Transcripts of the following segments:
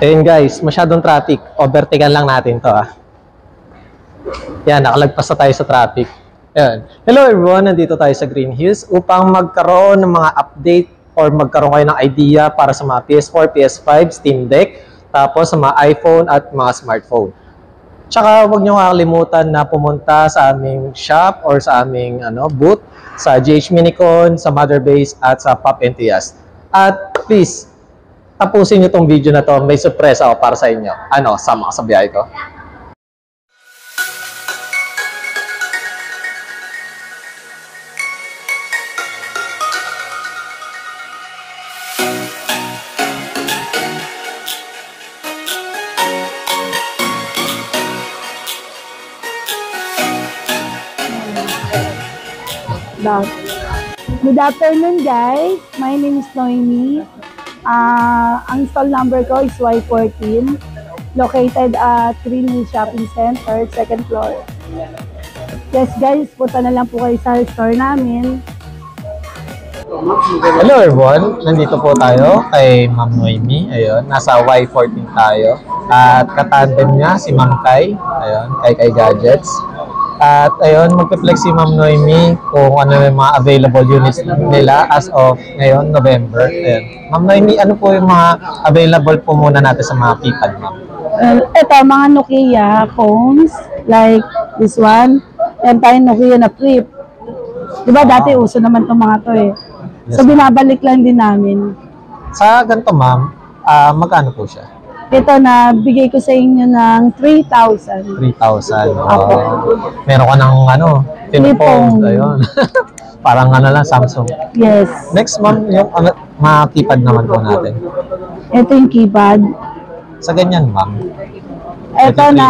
Ayun guys, masyadong traffic. Overtaken lang natin to Yan, nakalagpas na tayo sa traffic. Ayan. Hello everyone, nandito tayo sa Green Hills upang magkaroon ng mga update or magkaroon kayo ng idea para sa mga PS4, PS5, Steam Deck, tapos sa mga iPhone at mga smartphone. Tsaka huwag nyo kakalimutan na pumunta sa aming shop or sa aming booth sa GH Minicon, sa Mother Base at sa Pop Enthusiast. At please, tapusin nyo tong video na to. May surprise ako para sa inyo. Sama ka sa biyahe ko. Good afternoon guys, my name is Noemi. Ang stall number ko is Y14, located at Green Hills Shopping Center, 2nd floor. Yes guys, punta na lang po kayo sa store namin. Hello everyone, nandito po tayo kay Ma'am Noemi. Ayun, nasa Y14 tayo. At katandem niya si Ma'am Kai. Ayun, Kai Gadgets. At ayun, magpe-flex si Ma'am Noemi kung ano yung mga available units nila as of ngayon, November. Ayun. Ma'am Noemi, ano po yung mga available po muna natin sa mga keypad, ma'am? Ito, mga Nokia phones, like this one. Yan tayo Nokia na flip. Diba dati uso naman itong mga to eh. Yes, so binabalik lang din namin. Sa ganito ma'am, magkano po siya? Ito na bigay ko sa inyo ng 3,000. 3,000. Opo. Meron ka ng flip phone. Ayun. Parang lang, Samsung. Yes. Next ma'am, yung mga keypad naman po natin. Ito yung keypad. Sa ganyan ma'am. Ito na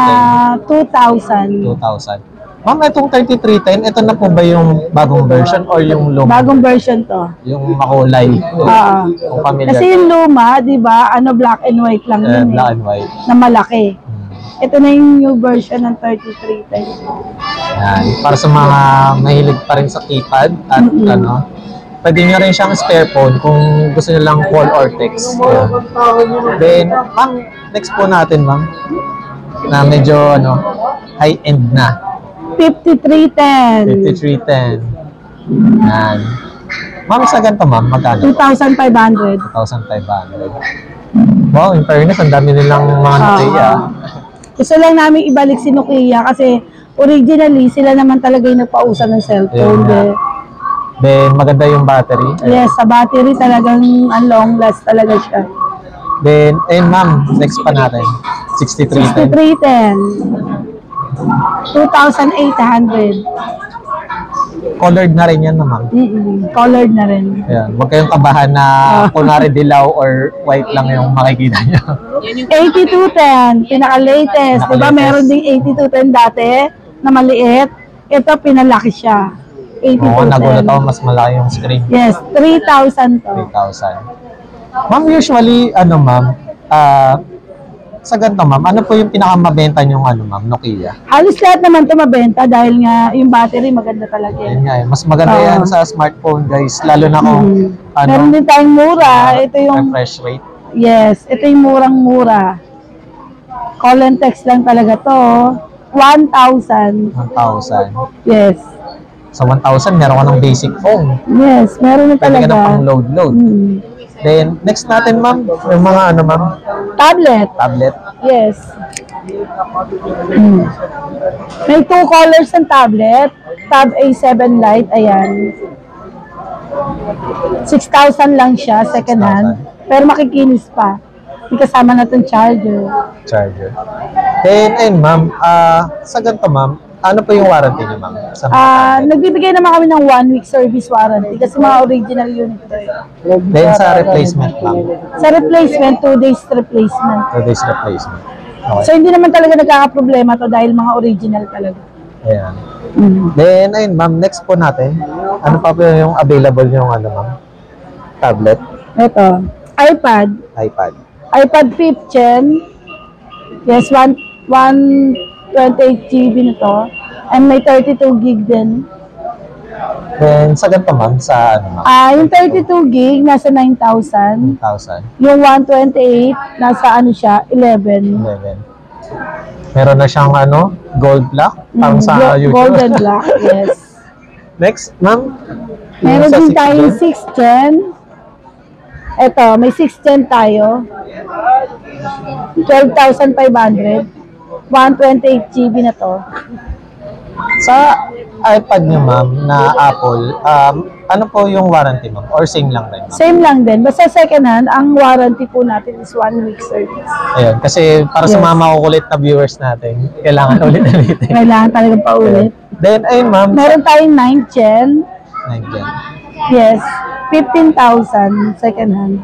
2,000. 2,000. Ma'am, itong 3310, ito na po ba yung bagong version or yung luma? Bagong version to. Yung makulay. Kung familiar. Kasi yung luma, di ba, black and white lang yun black and white. Na malaki. Ito na yung new version ng 3310. Yan. Para sa mga mahilig pa rin sa keypad at pwede nyo rin siyang spare phone kung gusto nyo lang call or text. Yan. Then, ma'am, next po natin ma'am, na medyo high-end na. 5310. 5310. Yan. Ma'am, sa ganito ma'am, magkano? 2,500. 2,500. Wow, in fairness, ang dami nilang mga Nokia. Gusto lang namin ibalik si Nokia kasi originally, sila naman talaga yung nagpausa ng cellphone. Then, maganda yung battery. Yes, sa battery talagang long last talaga siya. Then, ma'am, next pa natin. 6310. 6310. 2,800. Colored na rin yan ma'am. Colored na rin. Ayan. Huwag kayong kabahan na kunwari dilaw or white lang yung makikita nyo. 8210, pinaka-latest. Diba meron ding 8210 dati na maliit. Ito, pinalaki siya. 8210. Oo, nagulat ako. Mas malaki yung screen. Yes, 3,000 to. 3,000. Ma'am, usually, ma'am, sa ganito ma'am, ano po yung pinakamabenta niyong ma'am, Nokia? Halos lahat naman ito mabenta dahil nga yung battery maganda talaga. Yan nga, mas maganda yan sa smartphone guys, lalo na kung meron din tayong mura. Ito yung refresh rate. Yes, ito yung murang-mura. Call and text lang talaga to. 1,000. 1,000. Yes. Sa 1,000, meron ka ng basic phone. Yes, meron na Pwede talaga. ka na pang load. Then, next natin ma'am, yung mga ma'am? Tablet. Tablet. Yes. May 2 colors ng tablet. Tab A7 Lite, ayan. 6,000 lang siya, second hand. Pero makikinis pa. May kasama na itong charger. Then, ma'am, sa ganito ma'am, ano po yung warranty niyo ma'am? Nagbibigay naman kami ng 1 week service warranty kasi mga original unit to. Then sa replacement ma'am? Sa replacement, 2 days replacement. 2 days replacement. Okay. So hindi naman talaga nagkaka-problema to dahil mga original talaga. Ayan. Then, ayun ma'am, next po natin. Ano pa po yung available yung ma'am? Tablet? Ito, iPad. iPad 5th gen. Yes, 128 GB na to. And may 32 gig din. Then, sa ganito ma'am, sa ano ma'am? Yung 32 gig, nasa 9,000. 1,000. Yung 128, nasa ano siya, 11. 11. Meron na siyang ano, gold black, parang sa YouTube. Golden black, yes. Next, ma'am. Meron Yung sa din 6 tayong gen. 6 gen. Ito, may 6 gen tayo. 12,500. 128 GB na to. Sa iPad niyo ma'am na Apple, ano po yung warranty ma'am? Or same lang rin ma'am? Same lang din. Basta second hand, ang warranty po natin is 1 week service. Ayun, kasi para sa Yes. mga makukulit na viewers natin, kailangan ulit-ulitin. Kailangan talagang paulit. Then, ayun ma'am, Meron tayong 9 gen. 9 gen. Yes. 15,000 second hand.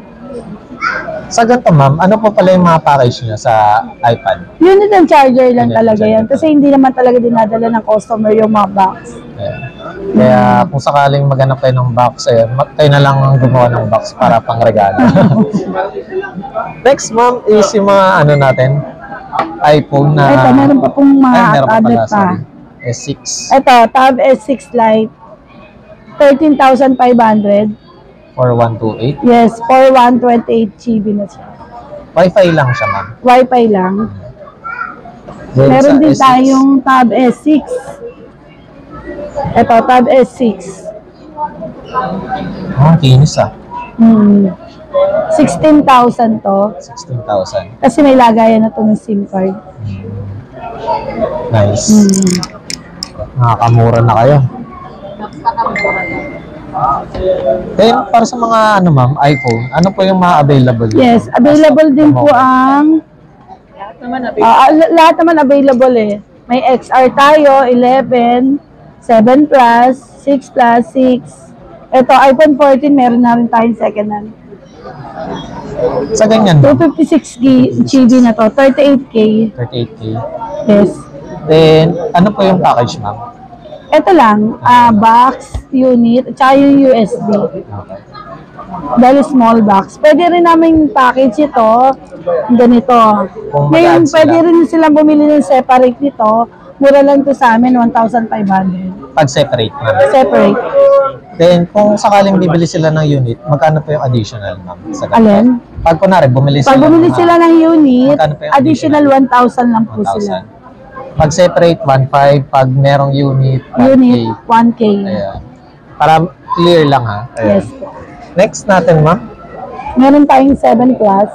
Sa ganito ma'am, ano po pala yung mga package niya sa iPad? Unit and charger lang Unit and talaga charger. yan. Kasi hindi naman talaga dinadala ng customer yung mga box. Ayun. Kaya kung sakaling maghanap kayo ng box, ayun, kayo na lang ang gumawa ng box para pang regalo. Next ma'am is yung mga ano natin, iPhone na... Ito, meron pa pong mga Ay, meron pa tablet pala, pa. sorry. S6. Ito, Tab S6 Lite. 13,500. Or 128. Yes, for 128 GB na siya. Wi-Fi lang siya ma'am. Wi-Fi lang. Then, Meron sa din S6, tayong Tab S6. Ito, Tab S6. Kinis ah. 16,000 to. 16,000. Kasi may lagayan na to ng SIM card. Nice. Nakakamura na kayo. Then, para sa mga ano ma'am, iPhone, ano po yung mga available? Yes, available din po ang... lahat naman available eh. May XR tayo, 11, 7 Plus, 6 Plus, 6. Ito, iPhone 14, meron na rin tayong second hand. Sa ganyan ma'am, 256 GB na to, 38K. 38K. Yes. Then, ano po yung package ma'am? Ito lang, box, unit, at saka yung USB. Okay. Dahil small box. Pwede rin namin package ito, ganito. Kung Ngayon, mag-add pwede sila. rin silang bumili ng separate nito. Mura lang to sa amin, 1,500. Pag separate ma'am. Separate. Then, kung sakaling bibili sila ng unit, magkano po yung additional ma'am? Sa ganito? Alin? Pag kunwari, bumili Pag sila bumili ng, sila ng unit, magkano pa yung additional 1,000 lang po 1,000. sila. Pag separate, 1,500. Pag merong unit, 1K. Unit, 1K. Ayan. Para clear lang ha. Ayan. Yes. Next natin ma'am. Meron tayong 7 Plus.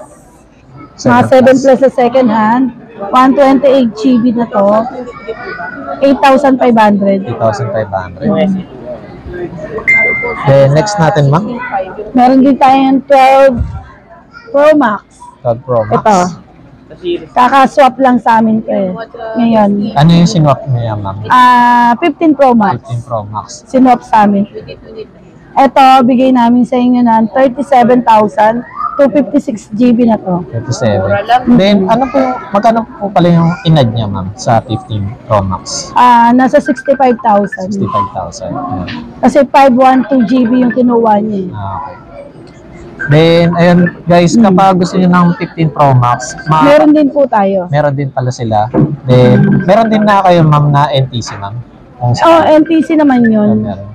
Mga 7 Plus sa second hand. 128 GB na to. 8,500. 8,500. Then next natin ma'am. Meron din tayong 12 Pro Max. 12 Pro Max. Ito. Kaka-swap lang sa amin to eh. Ngayon. Ano yung sinwap niya ma'am? 15 Pro Max. 15 Pro Max. Sinwap sa amin. Ito, bigay namin sa inyo ng 37,000. 256 GB na to. 37. Then ano po yung, magkano po pala yung inad niya ma'am sa 15 Pro Max? Nasa 65,000. 65,000. Ayan. Kasi 512 GB yung kinuha niya eh. Okay. Then, ayun guys, kapag gusto niyo ng 15 Pro Max, Meron din po tayo. meron din pala sila. Then, meron din na kayo ma'am na NTC ma'am. Kung Oh, NTC naman yun. meron.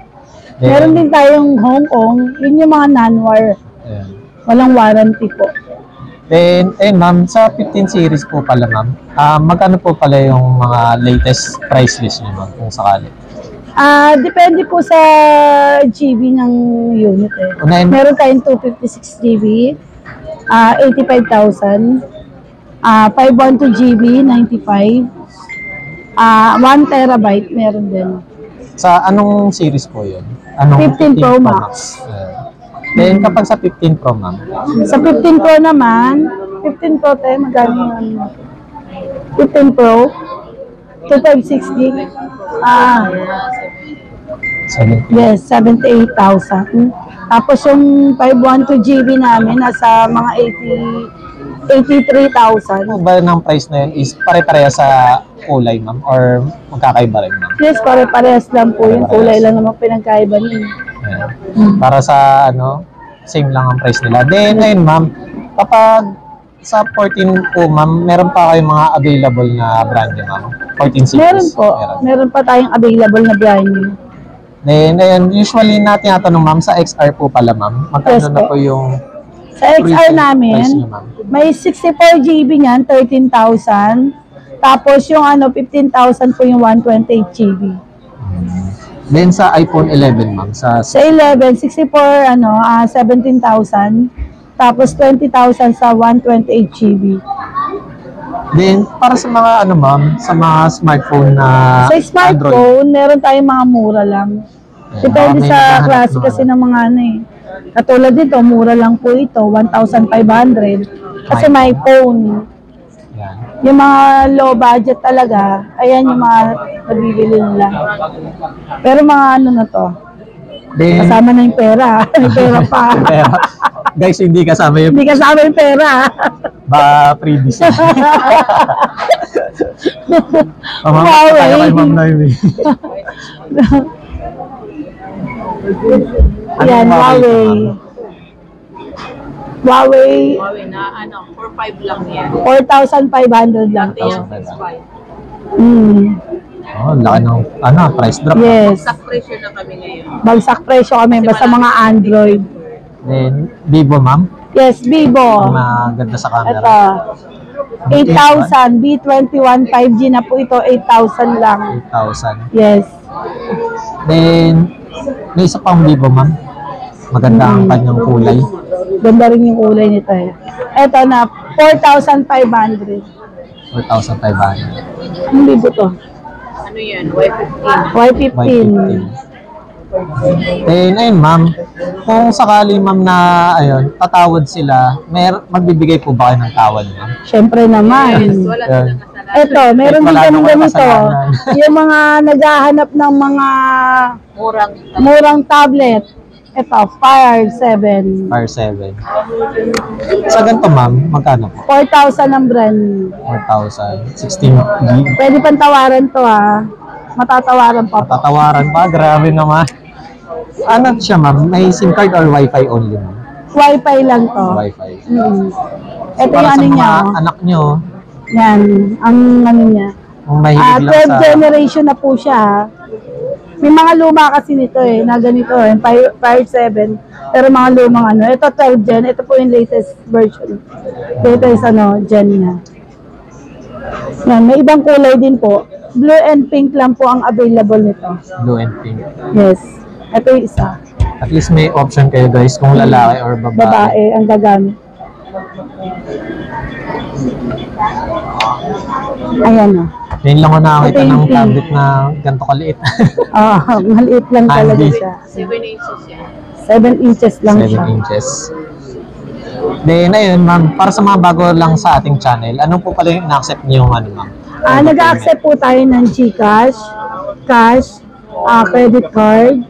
Then, Meron din tayong Hong Kong. Yun yung mga non-war. ayun. Walang warranty po. Then, ayun ma'am, sa 15 series po pala ma'am, magkano po pala yung mga latest price list niyo ma'am kung sakali? Depende po sa GB ng unit eh. Unahin, Meron tayong 256 GB, 85,000, 512 GB, 95, 1 terabyte meron din. sa anong series po yun? Anong 15 Pro Max. Ayun. Then, kapag sa 15 Pro ma'am, Sa 15 Pro naman, 15 Pro tayo, magkano yung 15 Pro, 256 gig. 70. Yes, 78,000. Tapos yung 512 GB namin, nasa mga 83,000. Ano ba ng price na yun is pare-pareha sa kulay ma'am or magkakaiba rin ma'am? Yes, pare-parehas lang po yung kulay lang naman pinagkaiba niya. Ayan. Para sa ano, same lang ang price nila. Then, ayun ma'am, kapag sa 14 po ma'am, meron pa kayong mga available na brand new ma'am? 14 series? Meron po. Meron pa tayong available na brand new. Then, ayun, usually natin tinatanong, ma'am, sa XR po pala, ma'am. Magkano Yes na po. po yung Sa XR price niyo, namin, ma'am? may 64 GB niyan, 13,000. Tapos yung 15,000 po yung 128 GB. Then, sa iPhone 11, ma'am, sa Sa 11, 64, 17,000. Tapos 20,000 sa 128 GB. Then, para sa mga ma'am, sa mga smartphone na Sa Android. smartphone, meron tayong mga mura lang. Depende May sa naghahanap klase ng kasi ng mga Katulad dito, mura lang po ito, 1,500. Kasi may phone. Yan. Yung mga low budget talaga, ayan yung mga nabibili nila. Pero mga na to, Then, kasama na yung pera. May pera pa. pero, guys, hindi kasama yung Hindi kasama yung pera. ba freebies. Mamama Huawei. tayo kay Ma'am Noemi. Ayan, Anong Huawei. Huawei, Huawei na 4,500 lang yan. 4,500 lang Dati to. yung 6,500. Oh, laki ng price drop. Yes. Sa presyo na kami ngayon. Bagsak presyo kami basta mga Android. Then, Vivo, ma'am. Yes, Vivo. Maganda sa camera. Ito. 8,000. B21 5G na po ito. 8,000 lang. 8,000. Yes. Then, may isa pang Vivo, ma'am. Maganda ang kanyang kulay. Ganda rin yung kulay nito eh. Ito na, 4,500. 4,500. Ang Vivo to. Ano yan? Y15. Y15. Then, ayun, ma'am. Kung sakali, ma'am, na, tatawad sila, magbibigay po ba kayo ng tawad, ma'am? Siyempre naman. Wala Yan. silang kasalanan. Ito, meron din Wala kami naman ganito. kasalanan. Yung mga naghahanap ng mga Murang. murang tablet. Ito, Fire 7. Fire 7. Sa ganito, ma'am, magkano po? 4,000 ang brand. 4,000. 16GB. Pwede pang tawaran to ha. Matatawaran pa po. Tatawaran pa, grabe naman. Ano siya, ma'am? May SIM card or Wi-Fi only, ma'am? Wi-Fi lang to. Wi-Fi. Ito yung Para sa ano mga niya. anak nyo, Yan. Ang ano niya. kung mahilig lang 12th sa... generation na po siya ha. May mga luma kasi nito na ganito Fire 7. Pero mga lumang Ito 12 gen. Ito po yung latest version. Latest gen niya. Yan, may ibang kulay din po. Blue and pink lang po ang available nito. Blue and pink. Yes. Ito yung isa. At least may option kayo, guys, kung lalaki or babae. Babae ang gagamit. Ayan o. Ngayon lang ako nakakita Ito yung ng pink. tablet na ganito kaliit. Maliit lang talaga Handy. siya. 7 inches yan. 7 inches lang 7 siya. inches. Then, ayun, ma'am, para sa mga bago lang sa ating channel, ano po pala yung na-accept niyo yung ma'am? Nag-accept po tayo ng GCash, cash, credit card.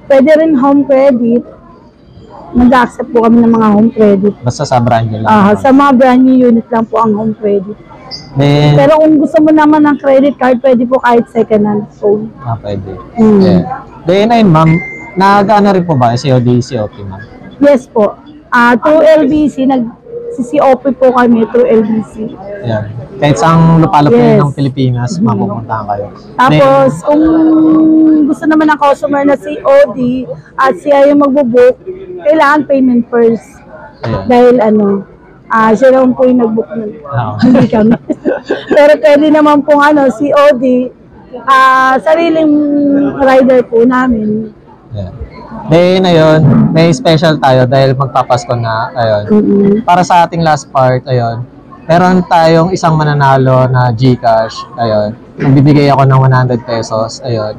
Pwede rin home credit. Nag-accept po kami ng mga home credit. Basta sa brand nyo lang. ma'am. Sa mga brand new unit lang po ang home credit. Then, Pero kung gusto mo naman ng credit card, pwede po kahit second hand phone. pwede. Mm. Yeah. Then, ayun, ma'am, nag-ano rin po ba? COD, COP, ma'am? Yes po. Through LBC, nag-CCOP po kami through LBC. Yan. Kahit saang lupalop Yes. ng Pilipinas, mapupuntahan kayo. Tapos, kung gusto naman ng customer na COD at siya yung magbubook, kailangan payment first. Ayun. Dahil siya naman po yung nag-book nun. Oo. Hindi kami. Pero pwede naman pong COD, sariling rider po namin. Yan. Then, ayun, may special tayo dahil magpapasko na, ayun. Para sa ating last part, ayun, meron tayong isang mananalo na GCash, ayun. Magbibigay ako ng 100 pesos, ayun.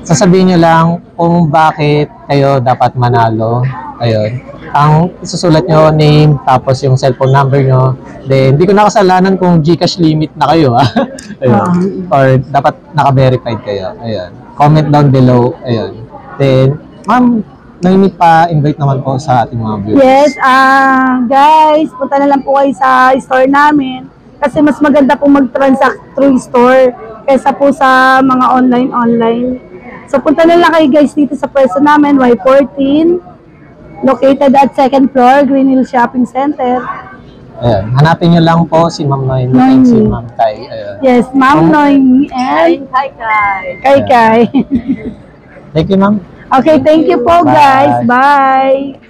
Sasabihin nyo lang kung bakit kayo dapat manalo, ayun. Ang isusulat nyo, name, tapos yung cellphone number nyo. Then, hindi ko nakasalanan kung GCash limit na kayo, ayun. Or dapat naka-verified kayo, ayun. Comment down below, ayun. Then, ma'am, Noemi, pa-invite naman po sa ating mga viewers. Yes, guys, punta na lang po kayo sa store namin kasi mas maganda po mag-transact through store kaysa po sa mga online. So, punta na lang kayo guys dito sa pwesto namin, Y14, located at 2nd floor, Green Hill Shopping Center. Ayan, hanapin nyo lang po si Ma'am Noemi and si Ma'am Kai. Ayan. Yes, Ma'am Noemi and Hi, Kai. Kai. Thank you, ma'am. Okay, thank you po Bye. guys. Bye!